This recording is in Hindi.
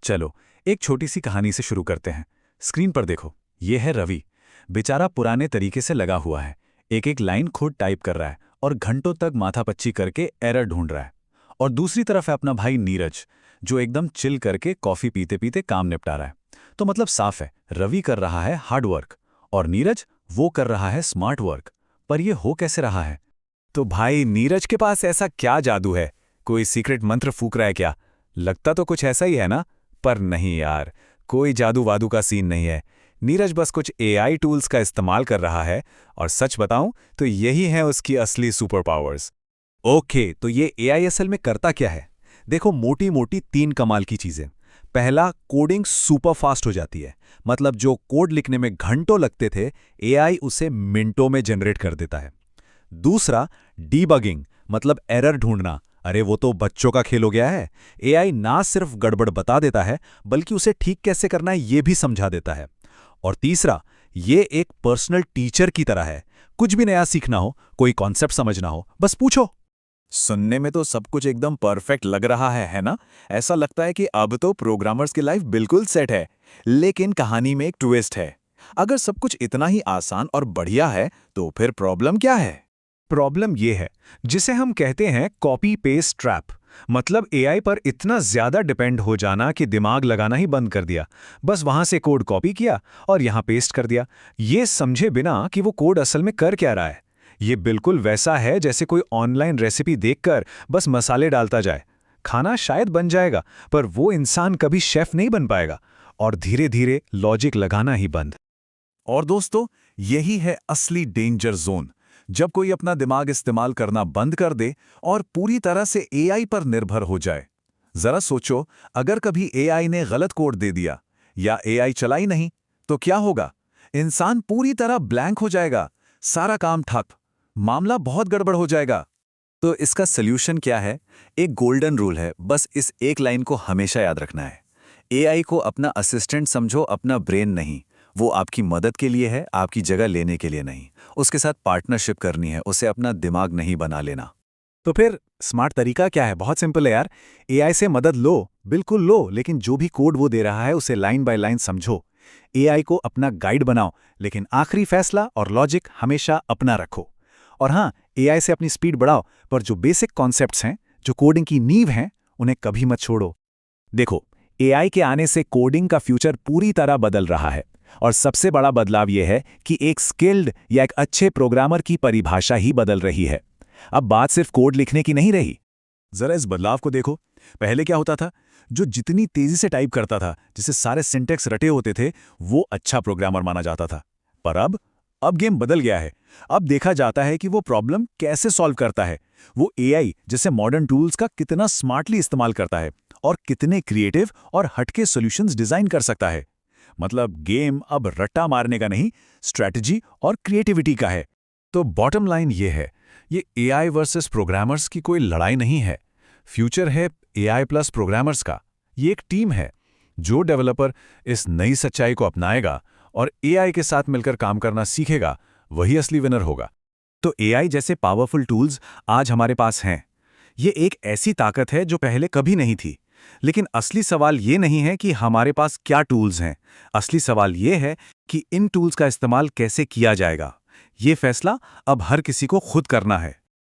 चलो, एक छोटी सी कहानी से शुरू करते हैं। स्क्रीन पर देखो, ये है रवि। बेचारा पुराने तरीके से लगा हुआ है। एक एक लाइन खुद टाइप कर रहा है और घंटों तक माथापच्ची करके एरर ढूंढ रहा है। और दूसरी तरफ है अपना भाई नीरज, जो एकदम चिल करके कॉफी पीते पीते काम निपटा रहा है। तो मतलब साफ है, रवि कर रहा है हार्ड वर्क और नीरज वो कर रहा है स्मार्ट वर्क। पर ये हो कैसे रहा है? तो भाई नीरज के पास ऐसा क्या जादू है? कोई सीक्रेट मंत्र फूक रहा है क्या? लगता तो कुछ ऐसा ही है ना। पर नहीं यार, कोई जादू वादू का सीन नहीं है। नीरज बस कुछ एआई टूल्स का इस्तेमाल कर रहा है और सच बताऊं तो यही है उसकी असली सुपर पावर्स। ओके, तो ये एआई असल में करता क्या है? देखो, मोटी मोटी 3 कमाल की चीजें। पहला, कोडिंग सुपर फास्ट हो जाती है। मतलब जो कोड लिखने में घंटों लगते थे, एआई उसे मिनटों में जनरेट कर देता है। दूसरा, डीबगिंग, मतलब एरर ढूंढना। अरे वो तो बच्चों का खेल हो गया है। एआई ना सिर्फ गड़बड़ बता देता है, बल्कि उसे ठीक कैसे करना है ये भी समझा देता है। और तीसरा, ये एक पर्सनल टीचर की तरह है। कुछ भी नया सीखना हो, कोई कॉन्सेप्ट समझना हो, बस पूछो। सुनने में तो सब कुछ एकदम परफेक्ट लग रहा है ना? ऐसा लगता है कि अब तो प्रोग्रामर्स की लाइफ बिल्कुल सेट है। लेकिन कहानी में एक ट्विस्ट है। अगर सब कुछ इतना ही आसान और बढ़िया है तो फिर प्रॉब्लम क्या है? प्रॉब्लम ये है, जिसे हम कहते हैं कॉपी पेस्ट ट्रैप। मतलब एआई पर इतना ज्यादा डिपेंड हो जाना कि दिमाग लगाना ही बंद कर दिया। बस वहां से कोड कॉपी किया और यहां पेस्ट कर दिया, ये समझे बिना कि वो कोड असल में कर क्या रहा है। ये बिल्कुल वैसा है जैसे कोई ऑनलाइन रेसिपी देखकर बस मसाले डालता जाए। खाना शायद बन जाएगा, पर वो इंसान कभी शेफ नहीं बन पाएगा। और धीरे धीरे लॉजिक लगाना ही बंद। और दोस्तों, यही है असली डेंजर जोन। जब कोई अपना दिमाग इस्तेमाल करना बंद कर दे और पूरी तरह से एआई पर निर्भर हो जाए। जरा सोचो, अगर कभी एआई ने गलत कोड दे दिया या एआई चलाई नहीं, तो क्या होगा? इंसान पूरी तरह ब्लैंक हो जाएगा, सारा काम ठप, मामला बहुत गड़बड़ हो जाएगा। तो इसका सल्यूशन क्या है? एक गोल्डन रूल है, बस इस एक लाइन को हमेशा याद रखना है। एआई को अपना असिस्टेंट समझो, अपना ब्रेन नहीं। वो आपकी मदद के लिए है, आपकी जगह लेने के लिए नहीं। उसके साथ पार्टनरशिप करनी है, उसे अपना दिमाग नहीं बना लेना। तो फिर स्मार्ट तरीका क्या है? बहुत सिंपल है यार। एआई से मदद लो, बिल्कुल लो, लेकिन जो भी कोड वो दे रहा है उसे लाइन बाय लाइन समझो। एआई को अपना गाइड बनाओ, लेकिन आखिरी फैसला और लॉजिक हमेशा अपना रखो। और हाँ, एआई से अपनी स्पीड बढ़ाओ, पर जो बेसिक कॉन्सेप्ट्स हैं, जो कोडिंग की नींव हैं, उन्हें कभी मत छोड़ो। देखो, एआई के आने से कोडिंग का फ्यूचर पूरी तरह बदल रहा है। और सबसे बड़ा बदलाव यह है कि एक स्किल्ड या एक अच्छे प्रोग्रामर की परिभाषा ही बदल रही है। अब बात सिर्फ कोड लिखने की नहीं रही। जरा इस बदलाव को देखो। पहले क्या होता था? जो जितनी तेजी से टाइप करता था, जिसे सारे सिंटेक्स रटे होते थे, वो अच्छा प्रोग्रामर माना जाता था। पर अब गेम बदल गया है। अब देखा जाता है कि वो प्रॉब्लम कैसे सॉल्व करता है। वो एआई जैसे मॉडर्न टूल्स का कितना स्मार्टली इस्तेमाल करता है और कितने क्रिएटिव और हटके सॉल्यूशंस डिजाइन कर सकता है। मतलब गेम अब रट्टा मारने का नहीं, स्ट्रैटेजी और क्रिएटिविटी का है। तो बॉटम लाइन ये है, ये एआई वर्सेस प्रोग्रामर्स की कोई लड़ाई नहीं है। फ्यूचर है एआई प्लस प्रोग्रामर्स का। ये एक टीम है। जो डेवलपर इस नई सच्चाई को अपनाएगा और एआई के साथ मिलकर काम करना सीखेगा, वही असली विनर होगा। तो एआई जैसे पावरफुल टूल्स आज हमारे पास हैं। ये एक ऐसी ताकत है जो पहले कभी नहीं थी। लेकिन असली सवाल ये नहीं है कि हमारे पास क्या टूल्स हैं। असली सवाल ये है कि इन टूल्स का इस्तेमाल कैसे किया जाएगा। ये फैसला अब हर किसी को खुद करना है।